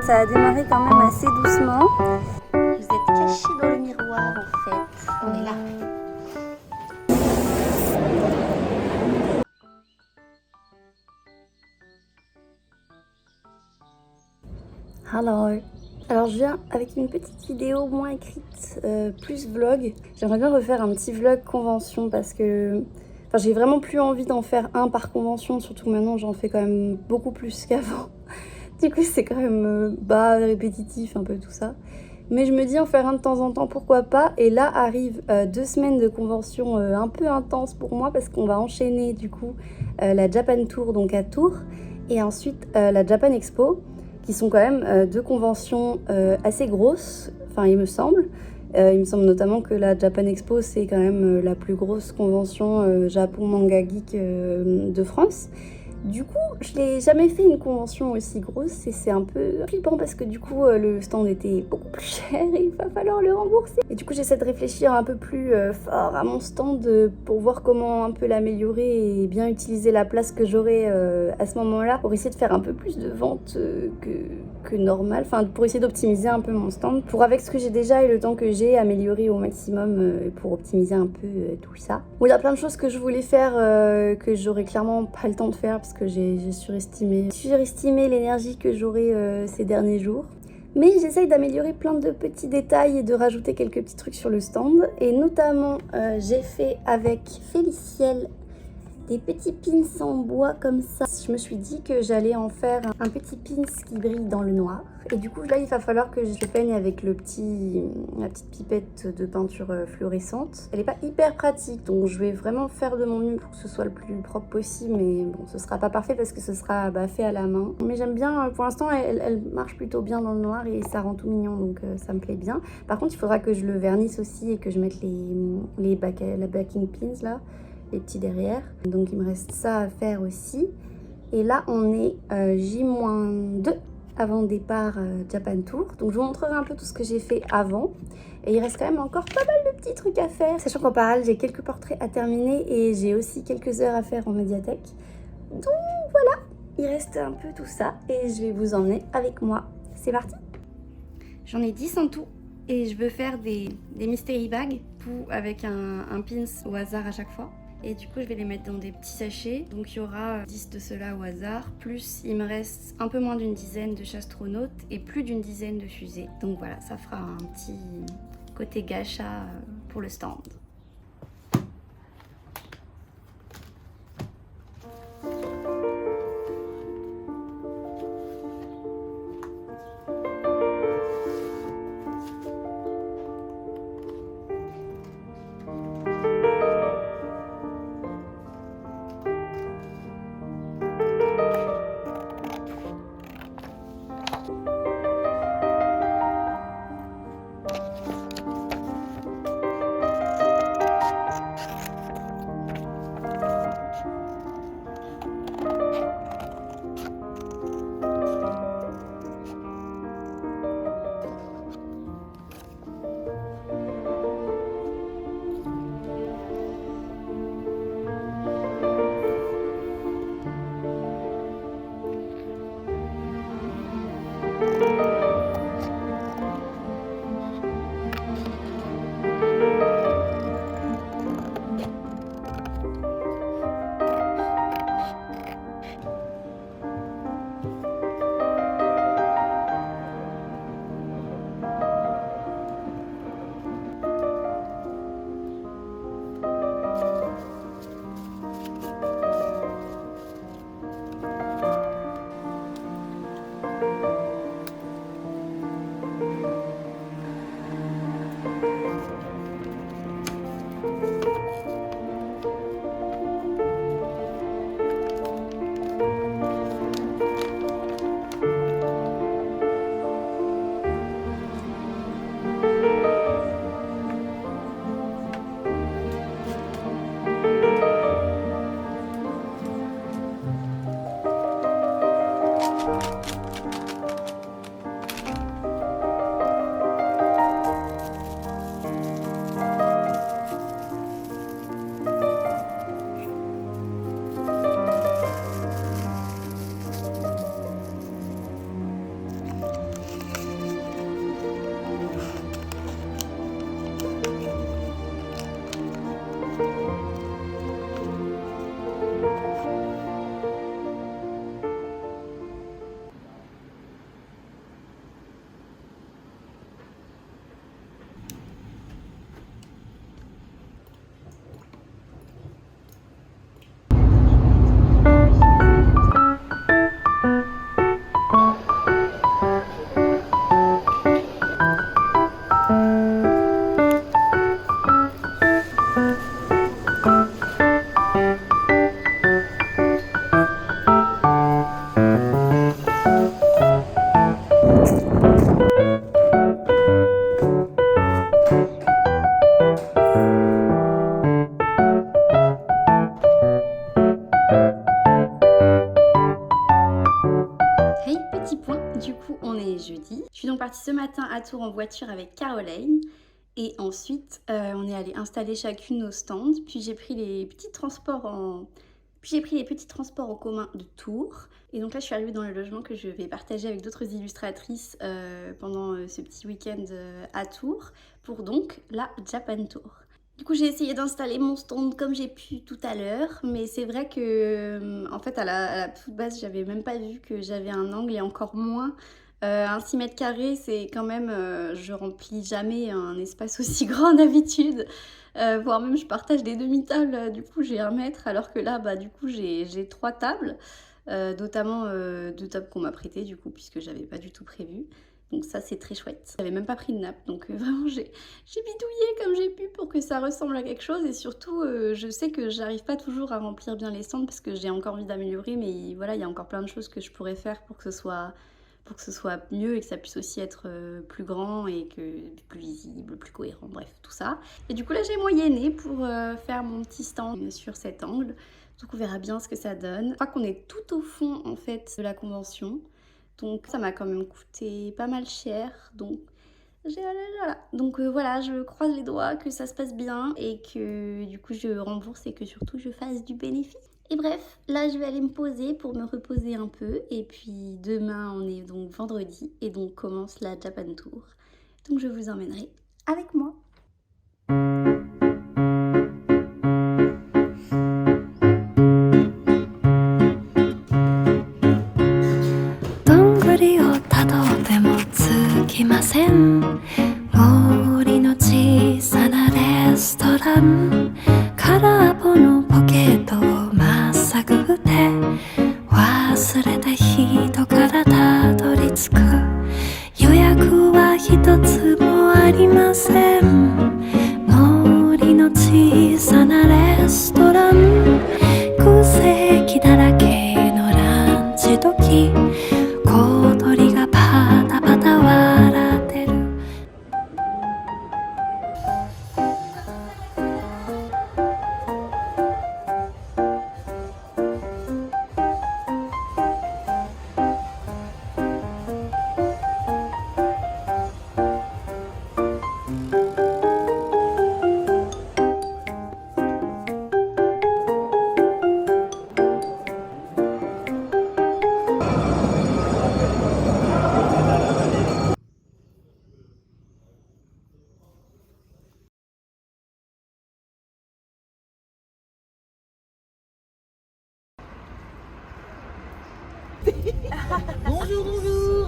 Ça a démarré quand même assez doucement. Vous êtes cachés dans le miroir en fait. On est là. Hello. Alors je viens avec une petite vidéo moins écrite, plus vlog. J'aimerais bien refaire un petit vlog convention parce que j'ai vraiment plus envie d'en faire un par convention, surtout maintenant j'en fais quand même beaucoup plus qu'avant. Du coup c'est quand même répétitif un peu tout ça. Mais je me dis en faire un de temps en temps, pourquoi pas. Et là arrivent 2 semaines de convention un peu intenses pour moi parce qu'on va enchaîner du coup la Japan Tour donc à Tours et ensuite la Japan Expo, qui sont quand même 2 conventions assez grosses, enfin il me semble. Il me semble notamment que la Japan Expo c'est quand même la plus grosse convention Japon Manga Geek de France. Du coup, je n'ai jamais fait une convention aussi grosse et c'est un peu flippant parce que du coup, le stand était beaucoup plus cher et il va falloir le rembourser. Et du coup, j'essaie de réfléchir un peu plus fort à mon stand pour voir comment un peu l'améliorer et bien utiliser la place que j'aurai à ce moment-là pour essayer de faire un peu plus de ventes que normal. Enfin, pour essayer d'optimiser un peu mon stand. Pour avec ce que j'ai déjà et le temps que j'ai, améliorer au maximum pour optimiser un peu tout ça. Bon, il y a plein de choses que je voulais faire que j'aurais clairement pas le temps de faire parce que j'ai surestimé l'énergie que j'aurai ces derniers jours. Mais j'essaye d'améliorer plein de petits détails et de rajouter quelques petits trucs sur le stand. Et notamment, j'ai fait avec Féliciel des petits pins en bois comme ça. Je me suis dit que j'allais en faire un petit pins qui brille dans le noir. Et du coup là il va falloir que je le peigne avec la petite pipette de peinture fluorescente. Elle n'est pas hyper pratique donc je vais vraiment faire de mon mieux pour que ce soit le plus propre possible. Mais bon, ce sera pas parfait parce que ce sera fait à la main. Mais j'aime bien, pour l'instant elle marche plutôt bien dans le noir et ça rend tout mignon donc ça me plaît bien. Par contre il faudra que je le vernisse aussi et que je mette la backing pins là, les petits derrière. Donc il me reste ça à faire aussi. Et là on est J-2 avant le départ Japan Tour. Donc je vous montrerai un peu tout ce que j'ai fait avant. Et il reste quand même encore pas mal de petits trucs à faire. Sachant qu'en parallèle j'ai quelques portraits à terminer et j'ai aussi quelques heures à faire en médiathèque. Donc voilà, il reste un peu tout ça et je vais vous emmener avec moi. C'est parti. J'en ai 10 en tout. Et je veux faire des mystery bags avec un pins au hasard à chaque fois. Et du coup je vais les mettre dans des petits sachets. Donc il y aura 10 de ceux-là au hasard. Plus il me reste un peu moins d'une dizaine de chastronautes et plus d'une dizaine de fusées. Donc voilà, ça fera un petit côté gacha pour le stand. coup, on est jeudi. Je suis donc partie ce matin à Tours en voiture avec Caroline. Et ensuite, on est allé installer chacune nos stands. Puis j'ai pris les petits transports en commun de Tours. Et donc là, je suis arrivée dans le logement que je vais partager avec d'autres illustratrices pendant ce petit week-end à Tours pour donc la Japan Tour. Du coup, j'ai essayé d'installer mon stand comme j'ai pu tout à l'heure, mais c'est vrai que, en fait, à la toute base, j'avais même pas vu que j'avais un angle et encore moins. Un 6 mètres carrés, c'est quand même, je remplis jamais un espace aussi grand d'habitude, voire même je partage des demi-tables, du coup j'ai 1 mètre, alors que là, bah, du coup, j'ai 3 tables, notamment 2 tables qu'on m'a prêtées, du coup, puisque j'avais pas du tout prévu. Donc ça, c'est très chouette. J'avais même pas pris de nappe, donc vraiment, j'ai bidouillé comme j'ai pu pour que ça ressemble à quelque chose. Et surtout, je sais que j'arrive pas toujours à remplir bien les stands parce que j'ai encore envie d'améliorer, mais voilà, il y a encore plein de choses que je pourrais faire pour que ce soit mieux et que ça puisse aussi être plus grand et que plus visible, plus cohérent, bref, tout ça. Et du coup, là, j'ai moyenné pour faire mon petit stand sur cet angle. Donc on verra bien ce que ça donne. Je crois qu'on est tout au fond, en fait, de la convention. Donc ça m'a quand même coûté pas mal cher, donc voilà. Donc voilà, je croise les doigts que ça se passe bien et que du coup je rembourse et que surtout je fasse du bénéfice. Et bref, là je vais aller me poser pour me reposer un peu et puis demain on est donc vendredi et donc commence la Japan Tour. Donc je vous emmènerai avec moi. Bonjour, bonjour.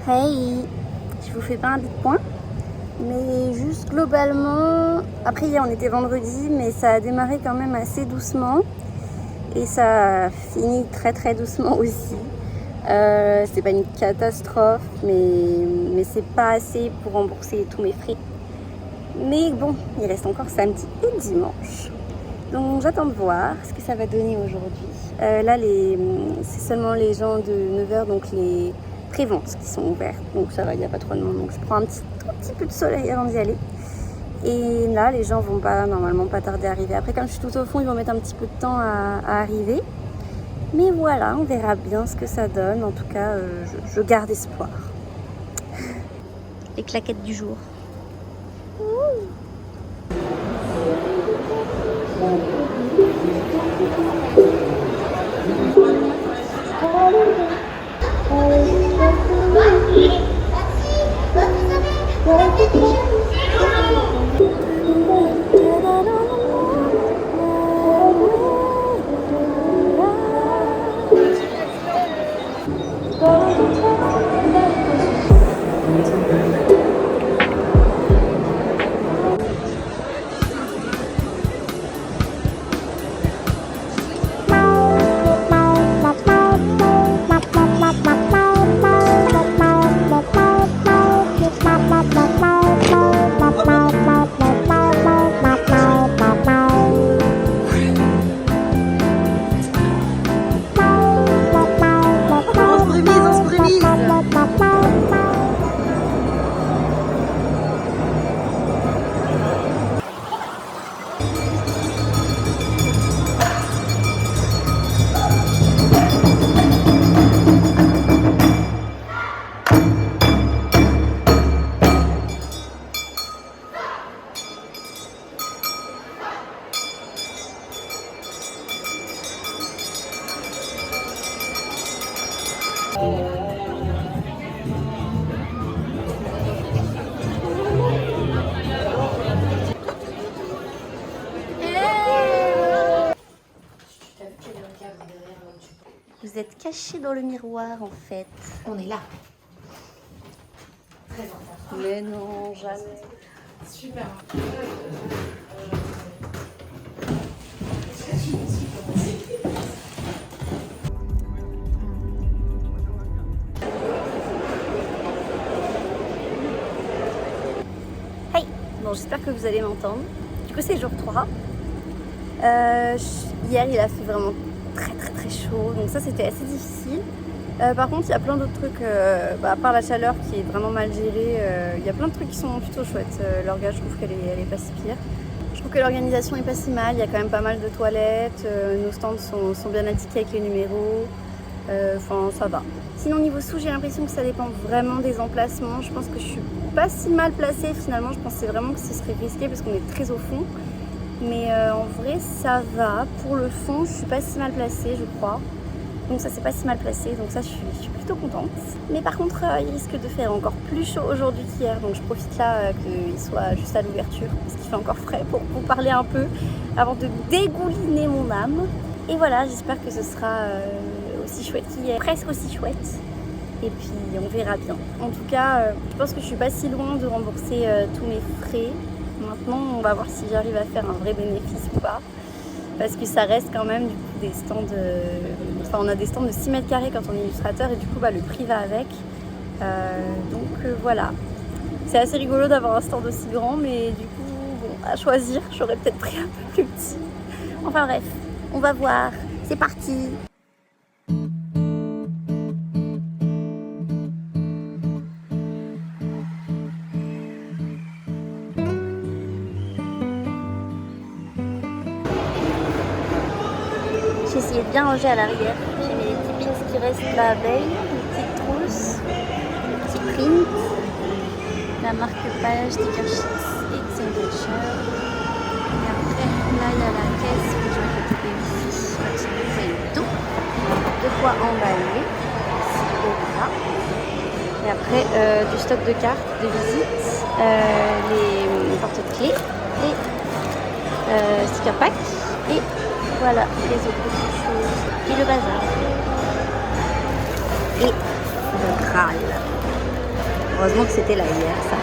Hey, je vous fais pas un big point, mais juste globalement, après hier on était vendredi, mais ça a démarré quand même assez doucement et ça finit très très doucement aussi. C'est pas une catastrophe, mais c'est pas assez pour rembourser tous mes frais. Mais bon, il reste encore samedi et dimanche. Donc j'attends de voir ce que ça va donner aujourd'hui. Là, c'est seulement les gens de 9h, donc les préventes qui sont ouvertes. Donc ça va, il n'y a pas trop de monde. Donc je prends un tout petit peu de soleil avant d'y aller. Et là, les gens vont normalement pas tarder à arriver. Après, comme je suis tout au fond, ils vont mettre un petit peu de temps à arriver. Mais voilà, on verra bien ce que ça donne. En tout cas, je garde espoir. Les claquettes du jour. caché dans le miroir en fait. On est là. Mais non, jamais. Super. Hey! Bon, j'espère que vous allez m'entendre. Du coup, c'est jour 3. Hier, il a fait vraiment très chaud, donc ça, c'était assez difficile. Par contre, il y a plein d'autres trucs, à part la chaleur qui est vraiment mal gérée, il y a plein de trucs qui sont plutôt chouettes. L'orga, je trouve qu'elle est pas si pire. Je trouve que l'organisation est pas si mal, il y a quand même pas mal de toilettes, nos stands sont bien indiqués avec les numéros, enfin ça va. Sinon niveau sous, j'ai l'impression que ça dépend vraiment des emplacements. Je pense que je suis pas si mal placée finalement, je pensais vraiment que ce serait risqué parce qu'on est très au fond. Mais en vrai ça va, pour le fond je suis pas si mal placée je crois. Donc ça c'est pas si mal placé, donc ça je suis plutôt contente. Mais par contre il risque de faire encore plus chaud aujourd'hui qu'hier, donc je profite là qu'il soit juste à l'ouverture, parce qu'il fait encore frais pour vous parler un peu, avant de dégouliner mon âme. Et voilà, j'espère que ce sera aussi chouette qu'hier, presque aussi chouette. Et puis on verra bien. En tout cas, je pense que je suis pas si loin de rembourser tous mes frais. Maintenant on va voir si j'arrive à faire un vrai bénéfice ou pas. Parce que ça reste quand même du coup des stands, enfin on a des stands de 6 mètres carrés quand on est illustrateur et du coup le prix va avec. Donc voilà, c'est assez rigolo d'avoir un stand aussi grand, mais du coup bon, à choisir, j'aurais peut-être pris un peu plus petit. Enfin bref, on va voir, c'est parti. J'ai essayé de bien ranger à l'arrière. J'ai mis les petites pièces qui restent la veille, les petites trousses, les petits prints, la marque-page, sticker sheets et signature. Et après, là, il y a la caisse que je vais couper ici. Petite bouteille d'eau, de quoi emballer, ici et là. Et après, du stock de cartes, de visite, les porte-clés, les sticker packs et voilà les autres petites choses et le bazar et le Graal. Heureusement que c'était là hier ça.